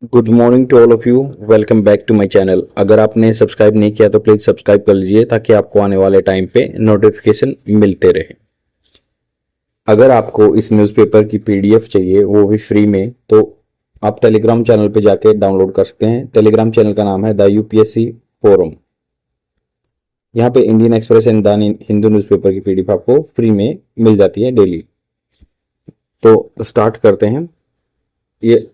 Good morning to all of you. Welcome back to my channel. अगर आपने subscribe नहीं किया तो प्लीज सब्सक्राइब कर लीजिए ताकि आपको आने वाले टाइम पे नोटिफिकेशन मिलते रहे। अगर आपको इस न्यूज़पेपर की पीडीएफ चाहिए वो भी फ्री में, तो आप टेलीग्राम चैनल पे जाके डाउनलोड कर सकते हैं। टेलीग्राम चैनल का नाम है द यूपीएससी फोरम। यहाँ पे Indian express and the Hindu newspaper की पीडीएफ आपको फ्री में मिल जाती है डेली। तो स्टार्ट करते हैं। ये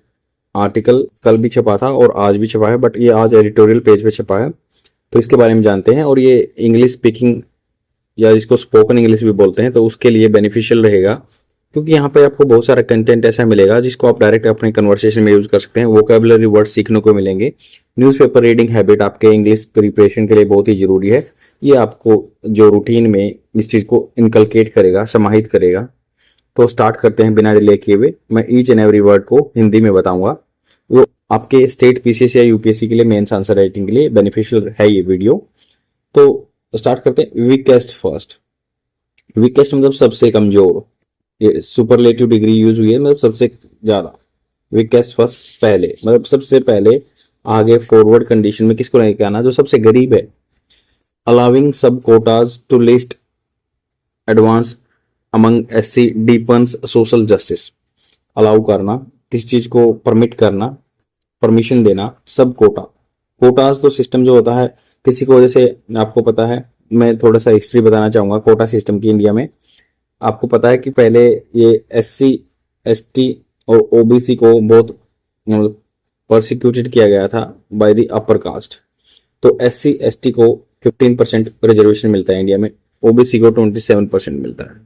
आर्टिकल कल भी छपा था और आज भी छपा है, बट ये आज एडिटोरियल पेज पे छपा है, तो इसके बारे में जानते हैं। और ये इंग्लिश स्पीकिंग या जिसको स्पोकन इंग्लिश भी बोलते हैं तो उसके लिए बेनिफिशियल रहेगा, क्योंकि यहाँ पे आपको बहुत सारा कंटेंट ऐसा मिलेगा जिसको आप डायरेक्ट अपने कन्वर्सेशन में यूज कर सकते हैं। वोकेबलरी वर्ड सीखने को मिलेंगे। न्यूज़पेपर रीडिंग हैबिट आपके इंग्लिश प्रिपरेशन के लिए बहुत ही जरूरी है। ये आपको जो रूटीन में इस चीज़ को इनकलकेट करेगा, समाहित करेगा। तो स्टार्ट करते हैं बिना डिले किए हुए। मैं ईच एंड एवरी वर्ड को हिंदी में बताऊंगा। वो आपके स्टेट पीसीएस या यूपीएससी के लिए मेंस आंसर राइटिंग के लिए बेनिफिशियल है ये वीडियो। तो स्टार्ट करते हैं। Weakest first. वीकेस्ट मतलब सबसे कमजोर। ये सुपरलेटिव डिग्री यूज हुई है, मतलब सबसे ज्यादा। वीकेस्ट फर्स्ट पहले मतलब सबसे पहले आगे फॉरवर्ड कंडीशन में किसको लेके आना, जो सबसे गरीब है। Allowing sub quotas to list advance among SC deepens social justice. Allow करना, किसी चीज को परमिट करना, परमिशन देना। सब कोटा, कोटाज तो सिस्टम जो होता है किसी को, जैसे आपको पता है, मैं थोड़ा सा हिस्ट्री बताना चाहूंगा कोटा सिस्टम की इंडिया में। आपको पता है कि पहले ये एससी एसटी और ओबीसी को बहुत परसिक्यूटेड किया गया था बाय द अपर कास्ट। तो एससी एसटी को 15% रिजर्वेशन मिलता है इंडिया में, ओबीसी को 27% मिलता है।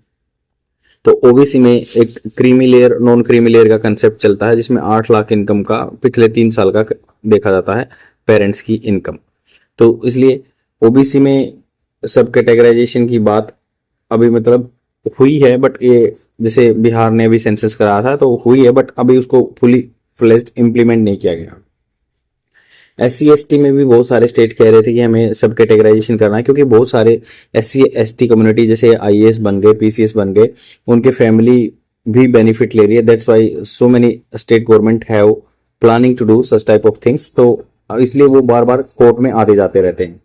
तो ओबीसी में एक creamy layer non creamy layer का कंसेप्ट चलता है, जिसमें 8 लाख इनकम का पिछले 3 साल का देखा जाता है पेरेंट्स की इनकम। तो इसलिए ओबीसी में सब कैटेगराइजेशन की बात अभी मतलब हुई है, बट ये जैसे बिहार ने अभी सेंसस कराया था तो हुई है, बट अभी उसको फुली फ्लेज्ड इम्प्लीमेंट नहीं किया गया। एससी एसटी में भी बहुत सारे स्टेट कह रहे थे कि हमें सब कैटेगराइजेशन करना है, क्योंकि बहुत सारे एससी एसटी कम्युनिटी जैसे आईएएस बन गए, पीसीएस बन गए, उनके फैमिली भी बेनिफिट ले रही है। That's why so many state government have planning to do such type of things. तो इसलिए वो बार बार कोर्ट में आते जाते रहते हैं।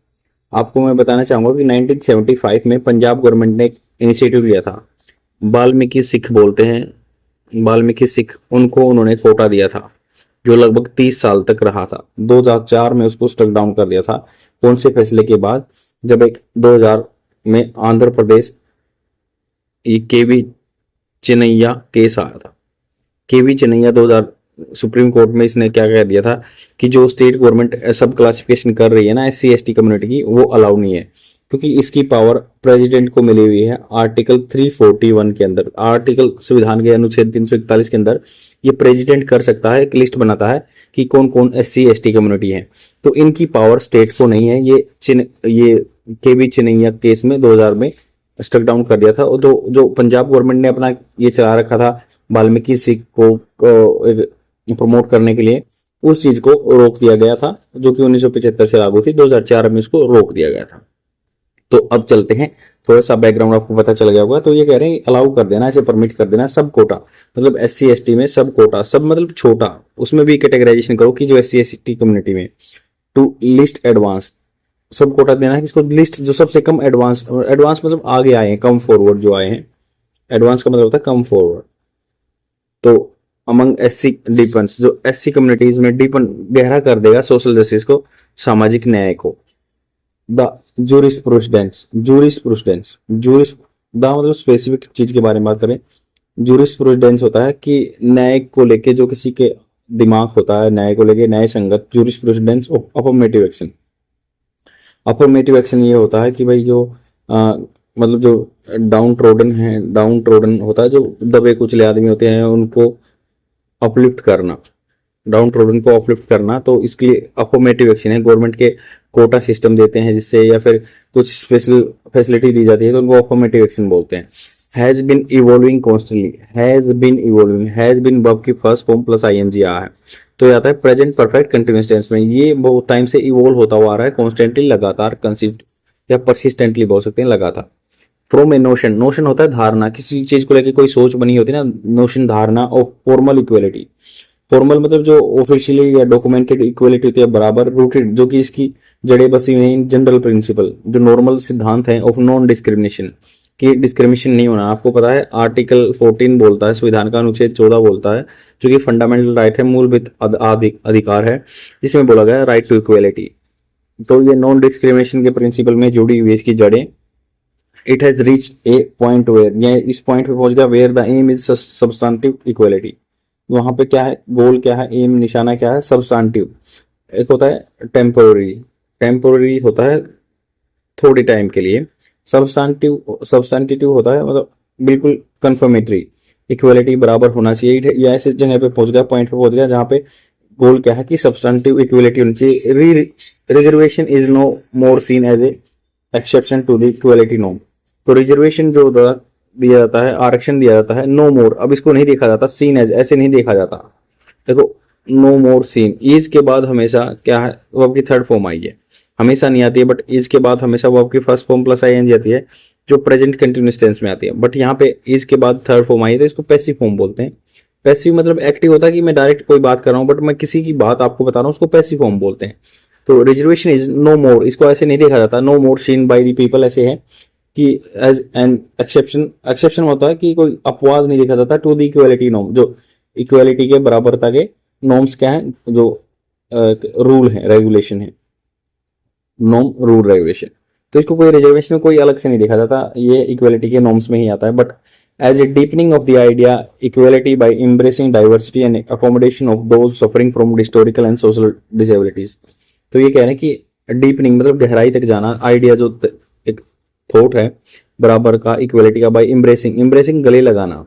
आपको मैं बताना चाहूंगा कि 1975 में पंजाब गवर्नमेंट ने एक इनिशिएटिव लिया था। वाल्मीकि सिख बोलते हैं, वाल्मीकि सिख, उनको उन्होंने कोटा दिया था जो लगभग 30 साल तक रहा था। 2004 में उसको स्टक डाउन कर दिया था। कौन से फैसले के बाद? जब एक 2000 में आंध्र प्रदेश ये केवी चिनैया केस आया था। केवी चिनैया 2000 सुप्रीम कोर्ट में इसने क्या कह दिया था कि जो स्टेट गवर्नमेंट सब क्लासिफिकेशन कर रही है ना एससी एसटी कम्युनिटी की, वो अलाउ नहीं है, क्योंकि इसकी पावर प्रेसिडेंट को मिली हुई है आर्टिकल 341 के अंदर। आर्टिकल संविधान के अनुच्छेद 341 के अंदर ये प्रेसिडेंट कर सकता है, एक लिस्ट बनाता है कि कौन कौन एससी एसटी कम्युनिटी है। तो इनकी पावर स्टेट को नहीं है। ये केवी चिनैया केस में 2000 में स्टक डाउन कर दिया था। और जो पंजाब गवर्नमेंट ने अपना ये चला रखा था वाल्मीकि सिख को प्रमोट करने के लिए, उस चीज को रोक दिया गया था, जो कि 1975 से लागू थी। 2004 में इसको रोक दिया गया था। तो अब चलते हैं, थोड़ा सा बैकग्राउंड आपको पता चल गया होगा। तो ये कह रहे हैं अलाउ कर देना, ऐसे परमिट कर देना सब कोटा, मतलब एससी एसटी में सब कोटा, सब मतलब छोटा, उसमें भी कैटेगराइजेशन करो कि जो एससी एसटी कम्युनिटी में टू लिस्ट एडवांस, सब कोटा देना है किसको? लिस्ट जो सबसे कम एडवांस, एडवांस मतलब आगे आए हैं, कम फॉरवर्ड जो आए हैं। एडवांस का मतलब होता है कम फॉरवर्ड। तो अमंग एससी डिपेंड्स, जो एससी कम्युनिटीज में डिपेंड गहरा कर देगा सोशल जस्टिस को, सामाजिक न्याय को। The jurisprudence, jurisprudence, juris the मतलब स्पेसिफिक चीज के बारे में बात करें। जूरिस्प्रूडेंस होता है कि न्याय को लेके जो किसी के दिमाग होता है, न्याय को लेके न्याय संगत। Jurisprudence affirmative action, affirmative action ये होता है कि भाई जो मतलब जो डाउन ट्रोडन है, डाउन ट्रोडन होता है, जो दबे कुचले आदमी होते हैं उनको अपलिफ्ट करना, डाउन ट्रोडन को अपलिफ्ट करना। तो इसके लिए अफर्मेटिव एक्शन है। गवर्नमेंट के कोटा सिस्टम देते हैं जिससे, या फिर कुछ स्पेशल फैसिलिटी दी जाती है, तो उनको अफर्मेटिव एक्शन बोलते हैं। Has been evolving constantly, has been evolving, has been verb की फर्स्ट फॉर्म प्लस आईएनजी आ है, तो ये आता है प्रेजेंट परफेक्ट कंटिन्यूअस टेंस में। ये बहुत टाइम से इवॉल्व होता हुआ आ रहा है, कॉन्स्टेंटली, लगातार, कंसिस्ट या परसिस्टेंटली बोल सकते हैं, लगातार। फ्रॉम ए नोशन, नोशन होता है धारणा, किसी चीज को लेकर कोई सोच बनी होती है ना, नोशन धारणा ऑफ फॉर्मल इक्वलिटी, फॉर्मल मतलब जो ऑफिशियली या डॉक्यूमेंटेड इक्वलिटी होती है बराबर, रूटेड जो कि इसकी जड़ें बसी हुई हैं जनरल प्रिंसिपल, जो नॉर्मल सिद्धांत है ऑफ नॉन डिस्क्रिमिनेशन, कि डिस्क्रिमिनेशन नहीं होना। आपको पता है आर्टिकल 14 बोलता है, संविधान का अनुच्छेद 14 बोलता है, जो कि फंडामेंटल राइट है, मूलभूत अधिकार है, जिसमें बोला गया है राइट टू इक्वलिटी। तो ये नॉन डिस्क्रिमिनेशन के प्रिंसिपल में जुड़ी हुई इसकी जड़ें। It has reach a point where, ये इस पॉइंट पे पहुंच गया where the aim is substantive equality. वहां पे क्या है, गोल क्या है, एम निशाना क्या है, सब्सटेंटिव। एक होता है टेम्पोररी, टेम्पोररी होता है थोड़ी टाइम के लिए, सब्सटेंटिव होता है मतलब बिल्कुल कंफर्मेटरी, इक्वलिटी बराबर होना चाहिए। ये ऐसे जगह पे पहुंच गया, पॉइंट पे पहुंच गया जहां पे गोल क्या है कि सब्सटेंटिव इक्वलिटी होनी चाहिए। Reservation is no more seen as a exception to the equality norm. तो रिजर्वेशन जो दिया जाता है, आरक्षण दिया जाता है, नो मोर, अब इसको नहीं देखा जाता सीन एज, ऐसे नहीं देखा जाता। देखो नो मोर सीन, इज के बाद हमेशा क्या है, वर्ब की थर्ड फॉर्म आई है, हमेशा नहीं आती है, बट इज के बाद हमेशा वर्ब की फर्स्ट फॉर्म प्लस आईएनजी आती है, जो प्रेजेंट कंटिन्यूअस टेंस में आती है। बट यहाँ पे इज के बाद थर्ड फॉर्म आई है, तो इसको पैसिव फॉर्म बोलते हैं। पैसिव मतलब एक्टिव होता है कि मैं डायरेक्ट कोई बात कर रहा हूँ, बट मैं किसी की बात आपको बता रहा हूँ, उसको पैसिव फॉर्म बोलते हैं। तो रिजर्वेशन इज नो मोर, इसको ऐसे नहीं देखा जाता, no more seen by the people ऐसे है कि एज एन एक्सेप्शन। एक्सेप्शन होता है कि कोई अपवाद नहीं देखा जाता टू द इक्वलिटी नॉर्म, जो इक्वलिटी के बराबरता के नॉर्म्स क्या है, जो रूल है, रेगुलेशन है, नॉर्म रूल रेगुलेशन। तो इसको कोई रिजर्वेशन में कोई अलग से नहीं देखा जाता, ये इक्वलिटी के नॉर्म्स में ही आता है। But as a deepening of the idea equality by embracing diversity and accommodation of those suffering from historical and social disabilities. तो ये कह रहे हैं कि डीपनिंग मतलब गहराई तक जाना, आइडिया जो एक थॉट है बराबर का, इक्वलिटी का, बाय एम्ब्रेसिंग, एम्ब्रेसिंग गले लगाना,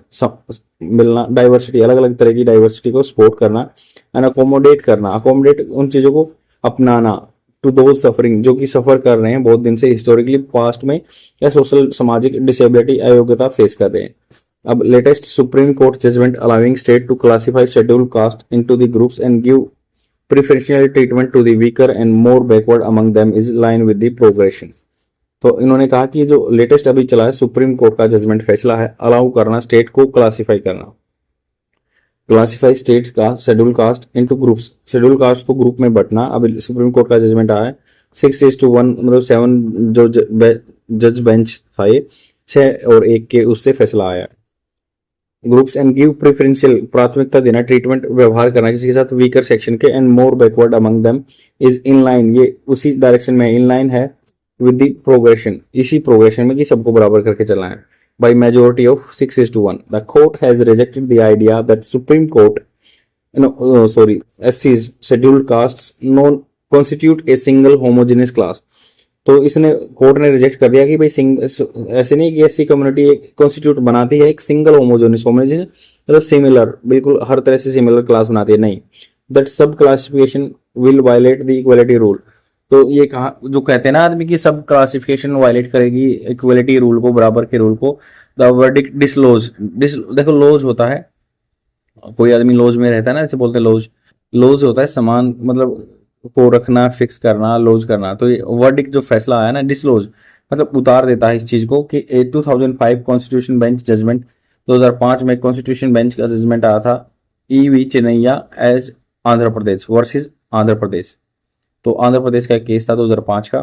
मिलना, डाइवर्सिटी अलग अलग तरह की डाइवर्सिटी को सपोर्ट करना, एंड अकोमोडेट करना, अकोमोडेट उन चीजों को अपनाना, टू दोज सफरिंग जो कि सफर कर रहे हैं बहुत दिन से, हिस्टोरिकली पास्ट में, या सोशल सामाजिक डिसेबिलिटी अयोग्यता फेस कर रहे हैं। अब latest supreme court judgement allowing state to classify scheduled caste into the groups and give preferential treatment to the weaker and more backward among them is line with the progression. तो इन्होंने कहा कि जो latest अभी चला है supreme court का judgement फैसला है, अलाउ करना स्टेट को क्लासिफाई करना, क्लासिफाई स्टेट्स का schedule caste into groups, schedule caste को ग्रुप में बांटना। अब सुप्रीम कोर्ट का जजमेंट आया है 6:1, मतलब 7 जो जज बेंच था, ये 6 और 1 के उससे फैसला आया। ग्रुप्स एंड गिव प्रेफरेंशियल, प्राथमिकता देना, ट्रीटमेंट व्यवहार करना किसी के साथ वीकर सेक्शन के, and more backward among them is in line, ये उसी डायरेक्शन में इन लाइन है विद द प्रोग्रेशन, इसी प्रोग्रेशन में कि सबको बराबर करके चलना है। By majority of 6:1, the court has rejected the idea that Supreme Court, SC's scheduled castes non constitute a single homogeneous class। तो इसने कोर्ट ने रिजेक्ट कर दिया कि भाई ऐसे नहीं कि एससी कम्युनिटी कॉन्स्टिट्यूट बनाती है एक सिंगल होमोजेनियस, मतलब सिमिलर, बिल्कुल हर तरह से सिमिलर क्लास बनाती है, नहीं, दैट सब classification will violate the equality rule. तो ये कहा, जो कहते हैं ना आदमी की सब क्लासिफिकेशन वायलेट करेगी इक्वलिटी रूल को, बराबर के रूल को। द वर्डिक्ट डिसलोज, देखो लॉज होता है, कोई आदमी लॉज में रहता है ना, जैसे बोलते हैं लॉज, लॉज होता है समान मतलब को रखना, फिक्स करना, लॉज करना। तो ये वर्डिक्ट जो फैसला आया ना, डिसलोज मतलब उतार देता है इस चीज को कि 2005 कॉन्स्टिट्यूशन बेंच जजमेंट, 2005 में कॉन्स्टिट्यूशन बेंच का जजमेंट आया था, EV Chennaiah as Andhra Pradesh versus Andhra Pradesh. तो आंध्र प्रदेश का केस था 2005 का,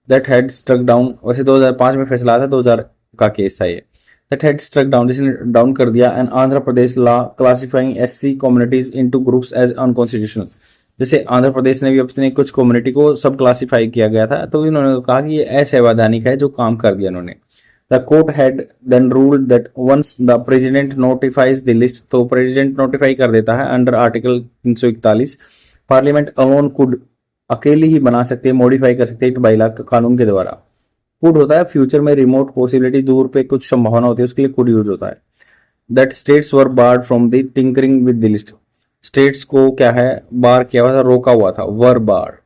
दैट हैड स्ट्रक डाउन, वैसे 2005 में फैसला आया था, 2000 का केस था ये, दैट हैड स्ट्रक डाउन, जिसने डाउन कर दिया and Andhra Pradesh law classifying SC communities into groups as unconstitutional. जैसे आंध्र प्रदेश ने भी अपने कुछ कम्युनिटी को सब क्लासिफाई किया गया था, तो इन्होंने कहा कि ये असंवैधानिक है जो काम कर दिया इन्होंने। The court had then ruled that once the president notifies the list, तो प्रेसिडेंट नोटिफाई कर देता है under article 341, parliament alone could, अकेली ही बना सकते हैं, मॉडिफाई कर सकते हैं बाईला कानून के द्वारा। कुड होता है फ्यूचर में रिमोट पॉसिबिलिटी, दूर पे कुछ संभावना होती है, उसके लिए कुड यूज होता है। That states were board from the tinkering with the list, states को क्या है बार किया हुआ था, रोका हुआ था, वर बार,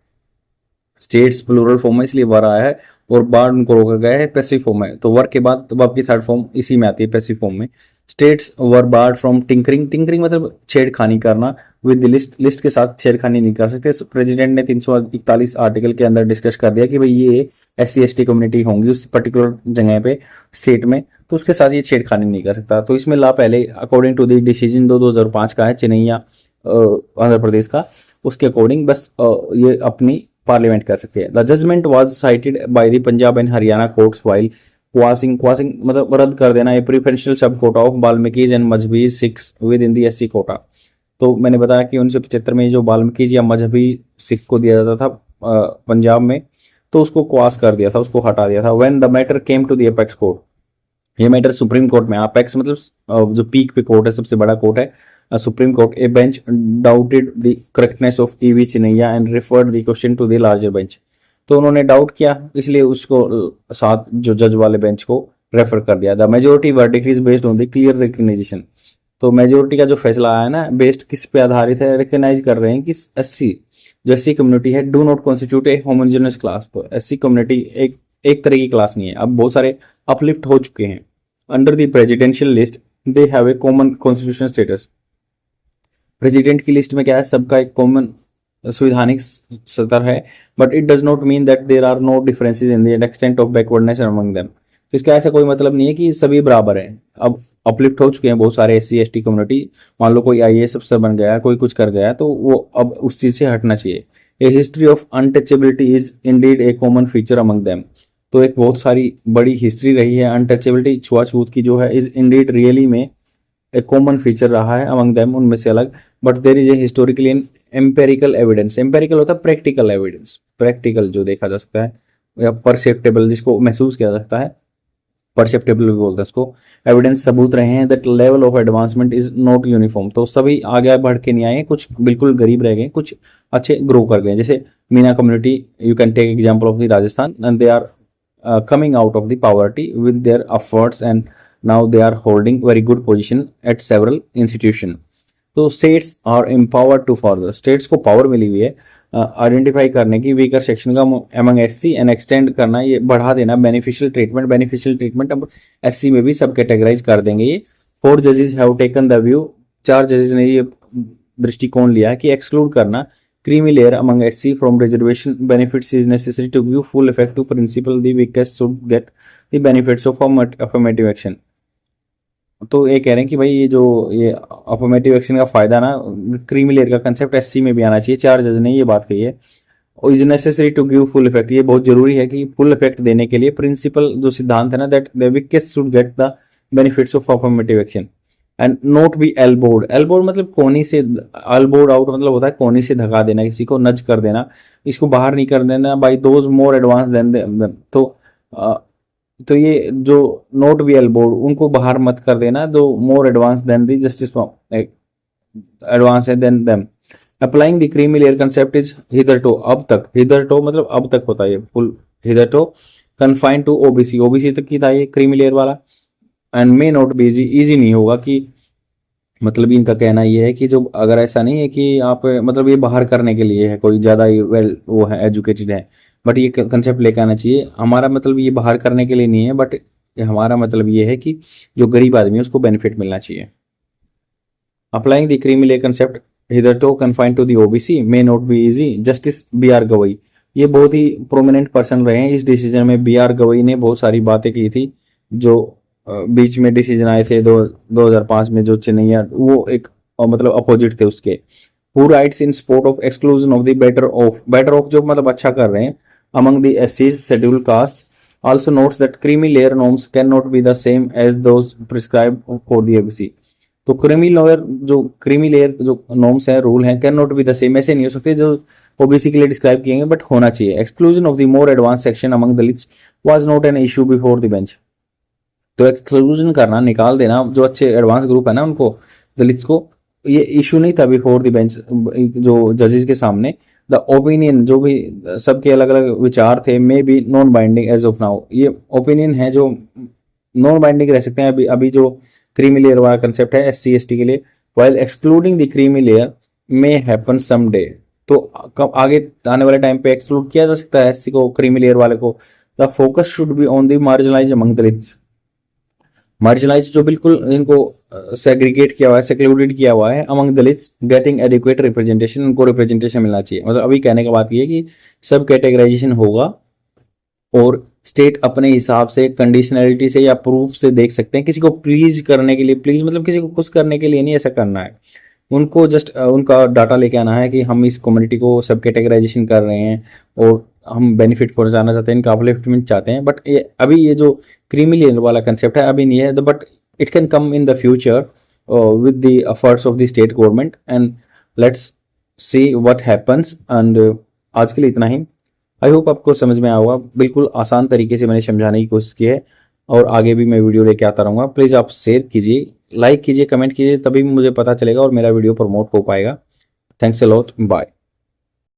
स्टेट्स प्लूरल फॉर्म में इसलिए वर आया है, और बार उनको रोका गया है पैसिव फॉर्म में। तो वर के बाद वर्ब की थर्ड फॉर्म इसी में आती है पैसिव फॉर्म में। States were board from tinkering, tinkering मतलब छेड़खानी करना, विद लिस्ट, लिस्ट के साथ छेड़खानी नहीं कर सकते। प्रेसिडेंट ने 341 आर्टिकल के अंदर डिस्कस कर दिया कि भाई ये SC ST कम्युनिटी होंगी उस पर्टिकुलर जगह पे स्टेट में, तो उसके साथ ये छेड़खानी नहीं कर सकता। तो इसमें ला पहले अकॉर्डिंग टू द डिसीजन 2005 का है चेन्नैया आंध्र प्रदेश का, उसके अकॉर्डिंग बस ये अपनी पार्लियामेंट कर सकते हैं। The judgment was cited by the Punjab and Haryana courts while quashing quashing मतलब रद्द कर देना a preferential sub quota of Valmikis and Mazhabi Sikhs within the SC quota. तो मैंने बताया कि 1975 में जो वाल्मीकि या मजहबी सिख को दिया जाता था पंजाब में, तो उसको क्वास कर दिया था, उसको हटा दिया था। When the matter came to the apex court, ये मैटर सुप्रीम कोर्ट में, अपेक्स मतलब जो पीक पे कोर्ट है, सबसे बड़ा कोर्ट है supreme court, a bench doubted the correctness of E V Chinnaiah and referred the question to the larger bench. तो उन्होंने डाउट किया, इसलिए उसको साथ जो जज वाले बेंच को रेफर कर दिया। The majority verdict is based on the clear recognition. तो मेजोरिटी का जो फैसला आया ना, बेस्ड किस पे आधारित है, रिकग्नाइज कर रहे हैं कि एससी जो एससी कम्युनिटी है do not constitute A homogeneous class. तो एससी कम्युनिटी एक तरह की क्लास नहीं है, अब बहुत सारे अपलिफ्ट हो चुके हैं। Under the presidential list they have a common constitution status. President की लिस्ट में क्या है, सबका एक कॉमन संवैधानिक स्तर है, but it does not mean that there are no differences in the extent of backwardness among them. तो इसका ऐसा कोई मतलब नहीं है कि सभी बराबर हैं। अब अपलिफ्ट हो चुके हैं बहुत सारे एससी एसटी कम्युनिटी, मान लो कोई आईएएस अफसर बन गया, कोई कुछ कर गया, तो वो अब उस चीज से हटना चाहिए। A history of untouchability is indeed a common feature among them. तो एक बहुत सारी बड़ी हिस्ट्री रही है अनटचेबिलिटी, छुआछूत की, जो है इज इंडीड रियली में एक कॉमन फीचर रहा है अमंग देम, उनमें से अलग। But there is a historically an empirical evidence. Empirical होता है प्रैक्टिकल एविडेंस, प्रैक्टिकल जो देखा जा सकता है, या परसेप्टेबल जिसको महसूस किया जा सकता है, परसेप्टेबल भी बोलते हैं उसको, एविडेंस सबूत रहे हैं that level of advancement is not uniform. तो सभी आगे बढ़ के नहीं आए, कुछ बिल्कुल गरीब रह गए, कुछ अच्छे ग्रो कर गए। जैसे Meena community, you can take example of the Rajasthan, and they are coming out of the poverty with their efforts and now they are holding very good position at several institution. तो states are empowered to further, states को power मिली हुई है identify करने की weaker section का among SC and extend करना, ये बढ़ा देना बेनिफिशियल ट्रीटमेंट अब एससी में भी सब कैटेगराइज कर देंगे ये। 4 जजेस हैव टेकन द व्यू, 4 जजेस ने ये दृष्टिकोण लिया है कि एक्सक्लूड करना creamy layer among SC from reservation benefits is necessary to give full effect to principle the weakest should get the benefits of affirmative action। तो ये कह रहे हैं कि भाई ये अफर्मेटिव एक्शन का फायदा ना, क्रीमी लेयर का कंसेप्ट एससी में भी आना चाहिए। 4 जज ने ये बात कही है। और is necessary to give full effect, ये बहुत जरूरी है कि फुल इफेक्ट देने के लिए प्रिंसिपल जो सिद्धांत है ना, that the weakest should get the benefits of affirmative action and not be elbowed. Elbowed मतलब कोनी से, एल्बोर्ड आउट मतलब होता है कोनी से धका देना, किसी को नज कर देना, इसको बाहर नहीं कर देना, by those more advance than. तो ये जो नोट बी एल्बोर्ड, उनको बाहर मत कर देना, दो more advance then the justice advance है then them. Applying the creamy layer concept is hitherto, अब तक, हिदरटो मतलब अब तक होता है ये full, hitherto confined to OBC, OBC तक की था ये क्रीमी लेयर वाला, and may not be easy नहीं होगा कि, मतलब इनका कहना ये है कि जो अगर ऐसा नहीं है कि आप मतलब ये बाहर करने के लिए है, कोई ज़्यादा वेल वो है एजुकेटेड है, बट ये कंसेप्ट लेकर आना चाहिए। हमारा मतलब ये बाहर करने के लिए नहीं है, बट हमारा मतलब ये है कि जो गरीब आदमी है उसको बेनिफिट मिलना चाहिए। Applying the creamy layer concept hitherto confined to the OBC may not be easy. Justice B R Gavai, ये बहुत ही प्रोमिनेंट पर्सन रहे हैं इस डिसीजन में। बी आर गवई ने बहुत सारी बातें की थी, जो बीच में डिसीजन आए थे 2005 में, जो चेन्नैया वो एक मतलब अपोजिट थे उसके। Who rights in support of exclusion of the better of जो मतलब अच्छा कर रहे हैं among the SCs scheduled castes, also notes that creamy layer norms cannot be the same as those prescribed for the OBC। तो creamy layer जो norms है, rule हैं, can not be the same, ऐसे नहीं हो सकते जो ओबीसी के लिए डिस्क्राइब किए बट होना चाहिए। Exclusion of the more advance section among Dalits was not an issue before the bench. तो एक्सक्लूजन करना, निकाल देना जो अच्छे एडवांस ग्रुप है ना उनको, दलित्स को, ये इशू नहीं था बिफोर द बेंच जो जजेस के सामने। द ओपिनियन, जो भी सबके अलग अलग विचार थे, may be non binding as of now, ये ओपिनियन है जो नॉन बाइंडिंग रह सकते हैं अभी जो क्रीमी लेयर वाला कंसेप्ट है एससी एसटी के लिए। While excluding the creamy layer may happen some day, तो कब आगे आने वाले टाइम पे एक्सक्लूड किया जा सकता है एससी को, क्रीमी लेयर वाले को। The focus should be on the marginalize among Dalits, marginalize जो बिल्कुल इनको सेग्रीगेट किया हुआ है, सेक्लूडेड किया हुआ है, among Dalits getting adequate representation, उनको रिप्रेजेंटेशन मिलना चाहिए। मतलब अभी कहने का बात ये है कि सब कैटेगराइजेशन होगा और स्टेट अपने हिसाब से कंडीशनलिटी से या प्रूफ से देख सकते हैं। किसी को प्लीज करने के लिए, प्लीज मतलब किसी को खुश करने के लिए नहीं ऐसा करना है, उनको जस्ट उनका डाटा लेके आना है कि हम इस कम्युनिटी को सब कैटेगराइजेशन कर रहे हैं और हम बेनिफिट पहुंचाना चाहते हैं, इनका अपलिफ्टमेंट चाहते हैं। बट ये अभी ये जो क्रीमी लेयर वाला कंसेप्ट है अभी नहीं है, but it can come in the future with the efforts of the state government and let's see what happens. And आज के लिए इतना ही। आई होप आपको समझ में आया होगा। बिल्कुल आसान तरीके से मैंने समझाने की कोशिश की है और आगे भी मैं वीडियो लेके आता रहूँगा। प्लीज़ आप शेयर कीजिए, लाइक कीजिए, कमेंट कीजिए, तभी मुझे पता चलेगा और मेरा वीडियो प्रमोट हो पाएगा। Thanks a lot, bye.